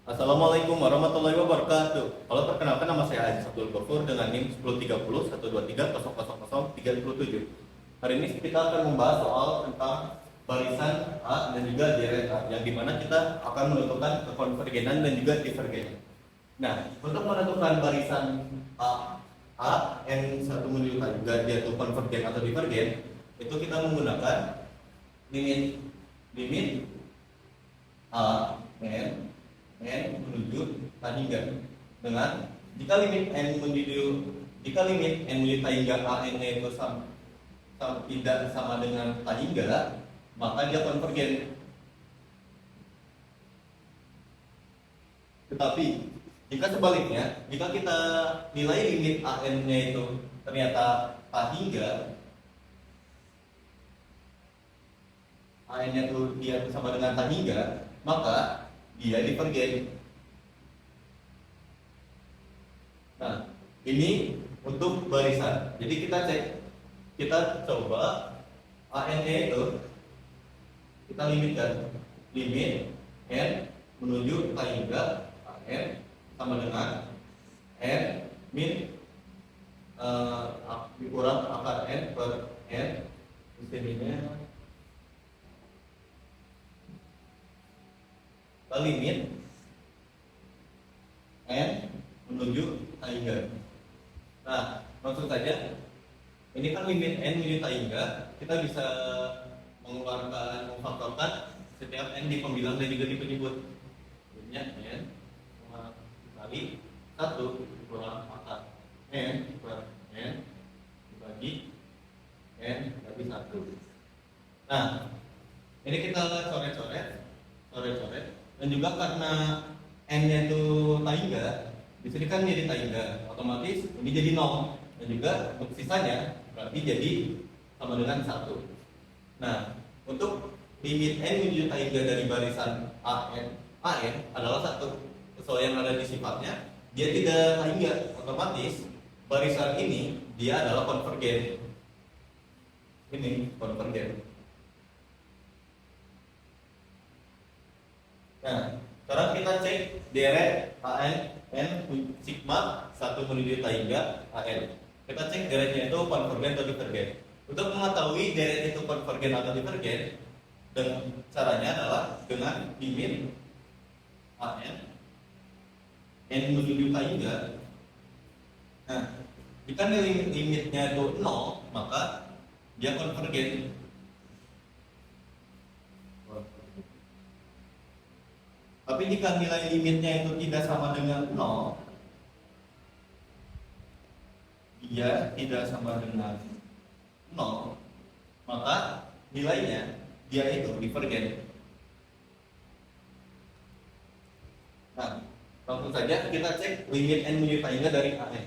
Assalamualaikum warahmatullahi wabarakatuh. Kalau perkenalkan, nama saya Aziz Abdul Ghafur dengan NIM 1030 123 000 37. Hari ini kita akan membahas soal tentang barisan A dan juga deret A, yang dimana kita akan menentukan kekonvergenan dan juga divergen. Nah, untuk menentukan barisan A N satu menuju K juga dia itu konvergen atau divergen, itu kita menggunakan limit A N menuju K hingga dengan jika limit N menuju K hingga A N itu tidak sama dengan K hingga, maka dia konvergen. Tetapi jika sebaliknya, jika kita nilai limit AN-nya itu ternyata K hingga, AN-nya itu dia sama dengan K hingga, maka dia divergen. Nah, ini untuk barisan. Jadi kita coba AN-nya itu kita limitkan, limit N menuju K hingga AN sama dengan N min dikurang akar N per N. Di sininya limit N menuju K hingga. Nah, langsung saja, ini kan limit N menuju K hingga, kita bisa memfaktorkan setiap N di pembilang dan juga di penyebut. Jadinya N kali 1 kurang akar N per N dibagi N bagi 1. Nah, ini kita coret-coret, dan juga karena N-nya itu K hingga, di sini kan jadi K hingga, otomatis ini jadi 0, dan juga untuk sisanya berarti jadi sama dengan 1. Nah, untuk limit N menuju K hingga dari barisan AN adalah 1. Sesuai yang ada di sifatnya, dia tidak K hingga, otomatis barisan ini dia adalah konvergen. Ini konvergen. Nah, sekarang kita cek deret AN N sigma 1 menuju K hingga AN. Kita cek deretnya itu konvergen atau divergen. Untuk mengetahui deret itu konvergen atau divergen, dan caranya adalah dengan limit AN N menuju K hingga. Nah, jika limitnya itu 0, maka dia konvergen. Tapi jika nilai limitnya itu tidak sama dengan 0, dia tidak sama dengan 0, maka nilainya dia itu divergen. Nah, langsung saja kita cek limit N menuju K hingga dari AN.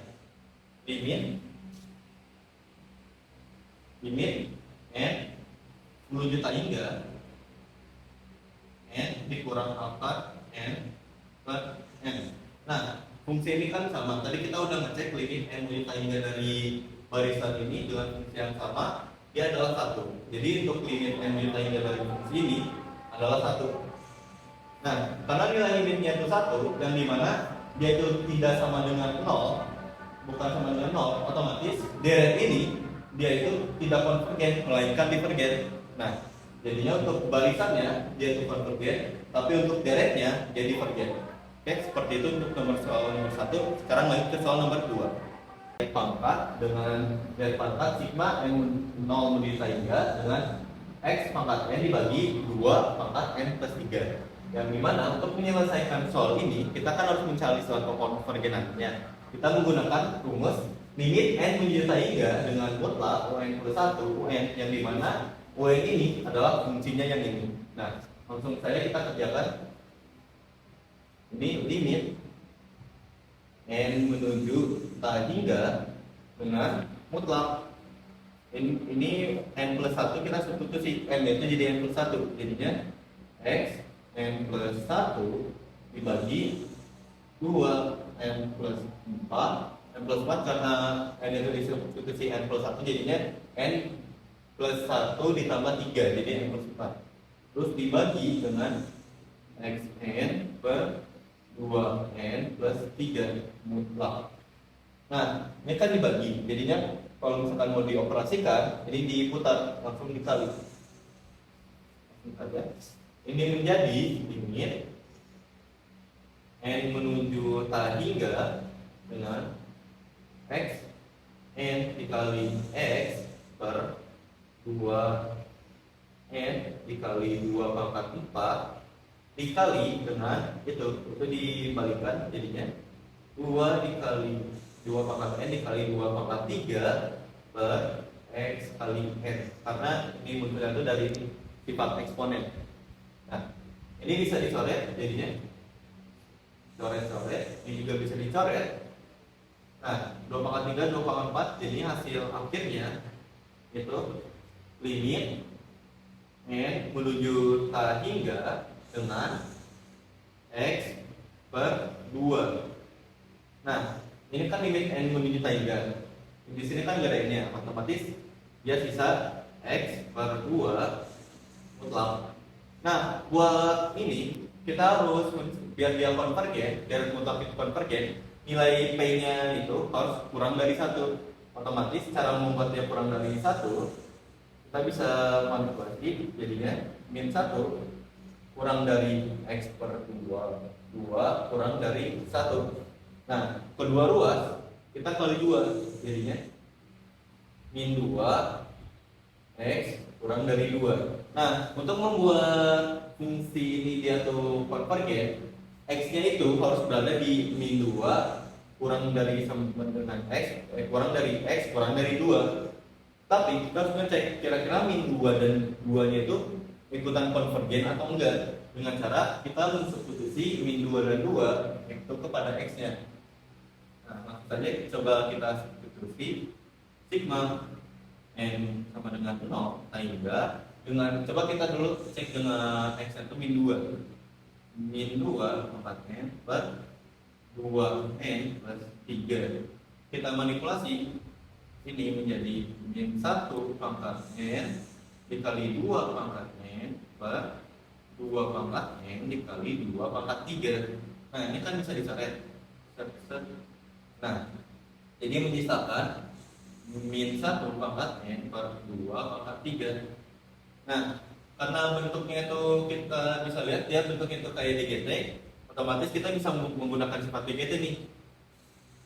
Limit N menuju K hingga N dikurang akar N per N. Nah, fungsi ini kan sama. Tadi kita udah ngecek limit N menuju K hingga dari barisan ini dengan fungsi yang sama, dia adalah 1. Jadi untuk limit N menuju K hingga dari fungsi ini adalah 1. Nah, karena nilai limitnya itu 1, yang dimana dia itu tidak sama dengan 0, bukan sama dengan 0, otomatis deret ini dia itu tidak konvergen, melainkan divergen. Nah, jadinya untuk barisannya dia itu konvergen, tapi untuk deretnya dia divergen. Oke, seperti itu untuk soal nomor 1. Sekarang lanjut ke soal nomor 2. Dari pangkat sigma N 0 menuju K hingga dengan X pangkat N dibagi 2 pangkat N plus 3. Yang dimana untuk menyelesaikan soal ini, kita kan harus mencari soal konvergenannya. Kita menggunakan rumus limit N menuju K hingga dengan mutlak UN plus 1 UN, yang dimana UN ini adalah fungsinya yang ini. Nah, langsung saja kita kerjakan. Ini limit N menuju K hingga dengan mutlak. Ini N plus 1 kita substitusi, N itu jadi N plus 1. Jadinya X N plus 1 dibagi 2 N plus 4. N plus 4 karena N itu disubstitusi N plus 1, jadinya N plus 1 ditambah 3, jadi N plus 4. Terus dibagi dengan Xn per 2 2n plus 3 mutlak. Nah, ini kan dibagi, jadinya kalau misalkan mau dioperasikan, ini diputar, langsung dikali. Ini menjadi limit n menuju tak hingga dengan x n dikali x per 2n dikali 2 pangkat 4 dikali dengan itu dibalikan jadinya 2 dikali 2 pangkat n dikali 2 pangkat 3 per x kali n, karena ini munculnya itu dari sifat eksponen. Nah, ini bisa dicoret jadinya coret-coret, ini juga bisa dicoret. Nah, 2 pangkat 3, 2 pangkat 4, jadi hasil akhirnya itu limit n menuju tak hingga dengan x per 2. Nah, ini kan limit n menuju tak hingga. Di sini kan nggak ada n-nya, otomatis dia sisa x per 2 mutlak. Nah, buat ini kita harus biar dia konvergen, biar mutlak itu konvergen, nilai p-nya itu harus kurang dari 1. Otomatis cara membuat dia kurang dari 1, kita bisa manipulasi jadinya min 1 kurang dari x per 2 kurang dari 1. Nah, kedua ruas kita kali 2 jadinya min 2 x kurang dari 2. Nah, untuk membuat fungsi ini dia tuh konvergen, x-nya itu harus berada di min 2 kurang dari sama dengan x, kurang dari x kurang dari 2. Tapi kita harus ngecek kira-kira min 2 dan 2-nya itu ikutan konvergen atau enggak, dengan cara kita mensubstitusi min 2 dan 2 itu kepada x-nya. Nah, langsung saja coba kita substitusi sigma n sama dengan 0 sehingga dengan coba kita dulu cek dengan x itu min 2 4n per 2n plus 3. Kita manipulasi ini menjadi min 1 pangkat n dikali 2 pangkat n per 2 pangkat n dikali 2 pangkat 3. Nah, ini kan bisa dicoret. Nah, jadi menyisakan min 1 pangkat n per 2 pangkat 3. Nah, karena bentuknya itu kita bisa lihat ya, bentuknya itu kayak DGT, otomatis kita bisa menggunakan sifat DGT nih.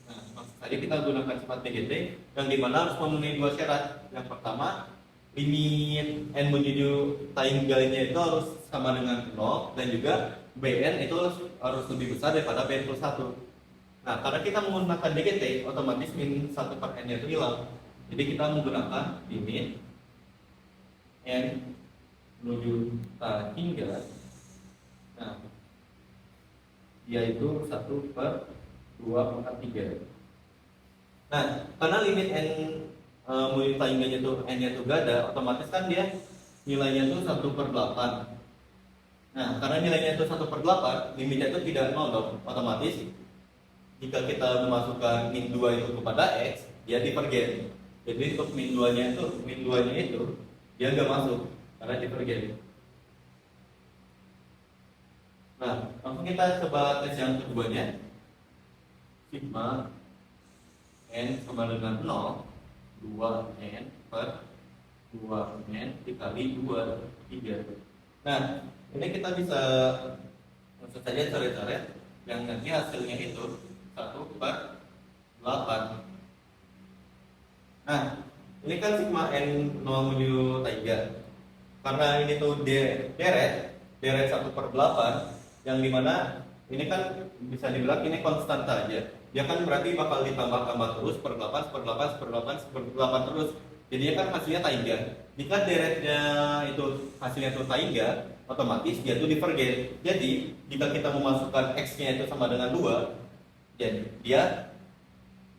Nah, maksud saya kita gunakan sifat DGT yang dimana harus memenuhi 2 syarat. Yang pertama, limit n menuju tanggalnya itu harus sama dengan 0, dan juga bn itu harus lebih besar daripada bn plus 1. Nah, karena kita menggunakan DGT, otomatis min 1 per n itu hilang. Jadi kita menggunakan limit n menuju tak hingga, nah, yaitu 1 per 2 pangkat 3. Nah, karena limit n menuju tak hingganya itu n-nya itu gak ada, otomatis kan dia nilainya itu 1 per 8. Nah, karena nilainya itu 1 per 8, limitnya itu tidak 0 dong. Otomatis jika kita memasukkan min 2 itu kepada x, dia divergen. Jadi untuk min 2-nya itu dia nggak masuk karena divergen. Nah, langsung kita coba tes yang keduanya. Sigma n sama dengan 0, 2n per 2n dikali 2, 3. Nah, ini kita bisa maksud saja coret-coret yang nanti hasilnya itu 1 per 8. Nah, ini kan sigma n 0 menuju 3. Karena ini tuh deret 1 per 8, yang dimana ini kan bisa dibilang ini konstan saja. Dia kan berarti bakal ditambah-tambah terus per 8, per 8, per 8, per 8 terus. Jadinya kan hasilnya tangga. Jika deretnya itu hasilnya itu tangga, otomatis dia itu divergen. Jadi jika kita memasukkan x-nya itu sama dengan 2, jadi dia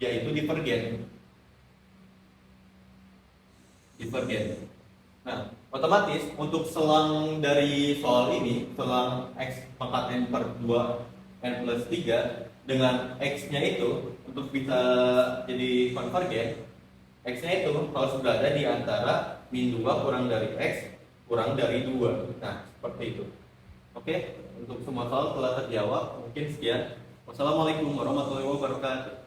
itu divergen. Nah, otomatis untuk selang dari soal ini, selang x pangkat n per 2 n plus 3 dengan x-nya itu untuk bisa jadi konvergen, x-nya itu harus berada di antara min 2 kurang dari x kurang dari 2. Nah, seperti itu. Oke. untuk semua soal telah terjawab. Mungkin sekian. Wassalamualaikum warahmatullahi wabarakatuh.